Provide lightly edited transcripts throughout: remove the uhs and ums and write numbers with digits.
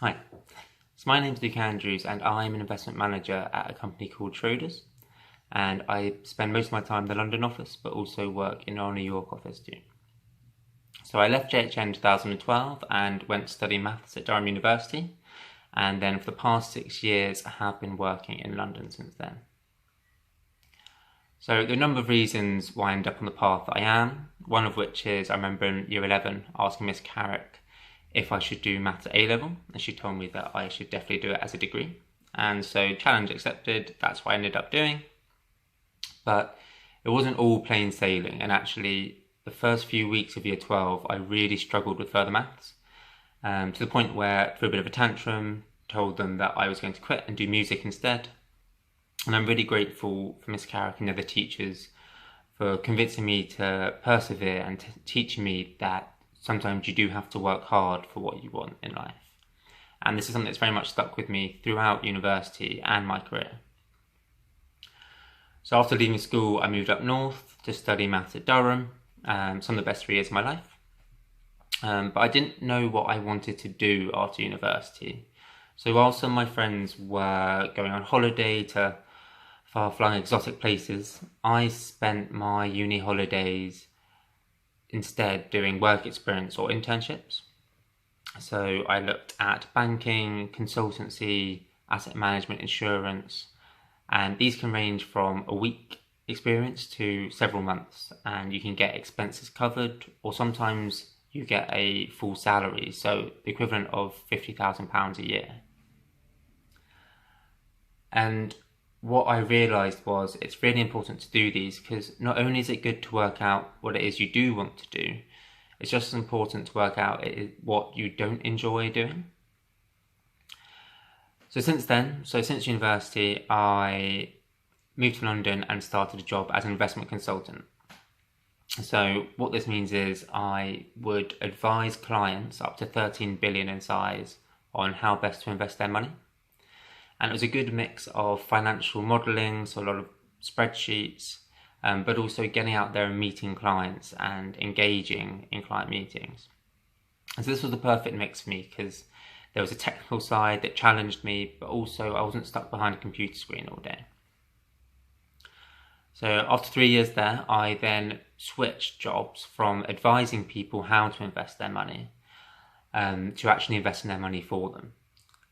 Hi, so my name's Luke Andrews and I'm an investment manager at a company called Schroders, and I spend most of my time in the London office but also work in our New York office too. So I left JHN in 2012 and went to study maths at Durham University, and then for the past 6 years I have been working in London since then. So there are a number of reasons why I ended up on the path that I am, one of which is I remember in year 11 asking Miss Carrick if I should do maths at A-level, and she told me that I should definitely do it as a degree. And so challenge accepted, that's what I ended up doing. But it wasn't all plain sailing, and actually the first few weeks of year 12 I really struggled with further maths, to the point where, through a bit of a tantrum, told them that I was going to quit and do music instead. And I'm really grateful for Miss Carrick and the other teachers for convincing me to persevere and teaching me that sometimes you do have to work hard for what you want in life. And this is something that's very much stuck with me throughout university and my career. So after leaving school, I moved up north to study maths at Durham, some of the best 3 years of my life. But I didn't know what I wanted to do after university. So while some of my friends were going on holiday to far-flung exotic places, I spent my uni holidays instead doing work experience or internships. So I looked at banking, consultancy, asset management, insurance, and these can range from a week experience to several months, and you can get expenses covered, or sometimes you get a full salary, so the equivalent of £50,000 a year. And what I realised was it's really important to do these, because not only is it good to work out what it is you do want to do, it's just as important to work out what you don't enjoy doing. So since university, I moved to London and started a job as an investment consultant. So what this means is I would advise clients up to 13 billion in size on how best to invest their money. And it was a good mix of financial modelling, so a lot of spreadsheets, but also getting out there and meeting clients and engaging in client meetings. And so this was the perfect mix for me, because there was a technical side that challenged me, but also I wasn't stuck behind a computer screen all day. So after 3 years there, I then switched jobs from advising people how to invest their money to actually investing their money for them.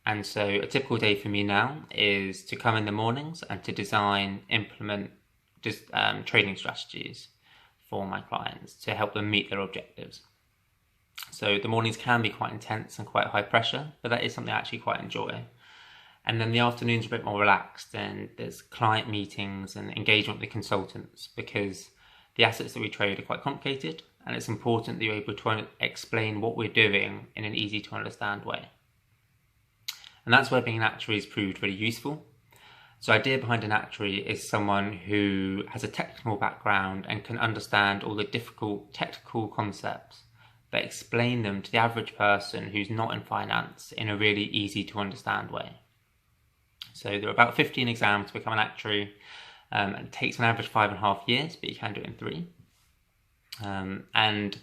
And so a typical day for me now is to come in the mornings and to design, implement trading strategies for my clients to help them meet their objectives. So the mornings can be quite intense and quite high pressure, but that is something I actually quite enjoy. And then the afternoons are a bit more relaxed, and there's client meetings and engagement with the consultants, because the assets that we trade are quite complicated, and it's important that you're able to explain what we're doing in an easy to understand way. And that's where being an actuary has proved really useful. So the idea behind an actuary is someone who has a technical background and can understand all the difficult technical concepts, but explain them to the average person who's not in finance in a really easy to understand way. So there are about 15 exams to become an actuary, and it takes on average 5.5 years, but you can do it in 3. And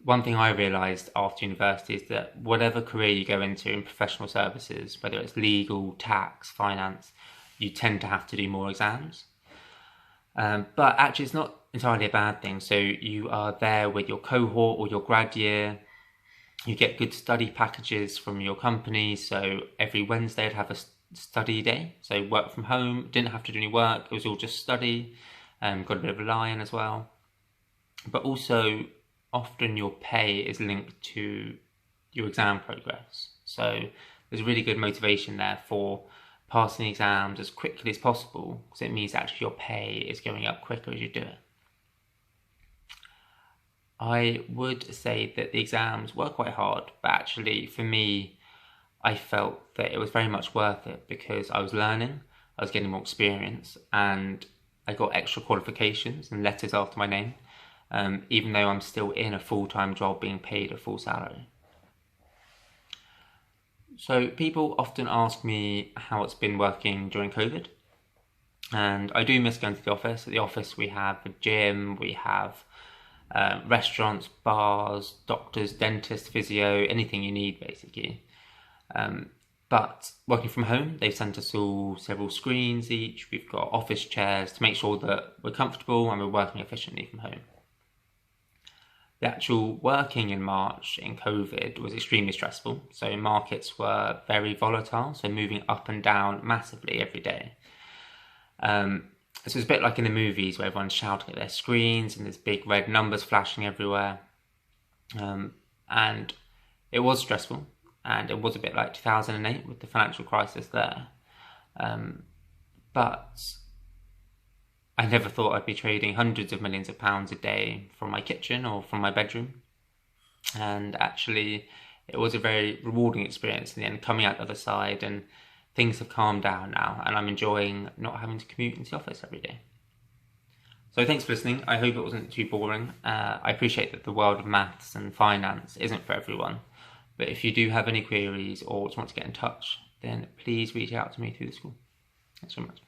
one thing I realised after university is that whatever career you go into in professional services, whether it's legal, tax, finance, you tend to have to do more exams. But actually it's not entirely a bad thing. So you are there with your cohort or your grad year. You get good study packages from your company. So every Wednesday I'd have a study day. So work from home, didn't have to do any work. It was all just study. Got a bit of a lie-in as well. But also, often your pay is linked to your exam progress. So there's a really good motivation there for passing the exams as quickly as possible, because it means actually your pay is going up quicker as you do it. I would say that the exams were quite hard, but actually for me, I felt that it was very much worth it, because I was learning, I was getting more experience, and I got extra qualifications and letters after my name, even though I'm still in a full-time job being paid a full salary. So people often ask me how it's been working during COVID, and I do miss going to the office. At the office we have a gym, we have restaurants, bars, doctors, dentists, physio, anything you need basically. But working from home, they've sent us all several screens each. We've got office chairs to make sure that we're comfortable and we're working efficiently from home. The actual working in March in COVID was extremely stressful. So markets were very volatile, so moving up and down massively every day. So it's a bit like in the movies where everyone's shouting at their screens and there's big red numbers flashing everywhere. And it was stressful, and it was a bit like 2008 with the financial crisis there. But I never thought I'd be trading hundreds of millions of pounds a day from my kitchen or from my bedroom. And actually, it was a very rewarding experience in the end, coming out the other side, and things have calmed down now, and I'm enjoying not having to commute into the office every day. So thanks for listening. I hope it wasn't too boring. I appreciate that the world of maths and finance isn't for everyone, but if you do have any queries or just want to get in touch, then please reach out to me through the school. Thanks so much.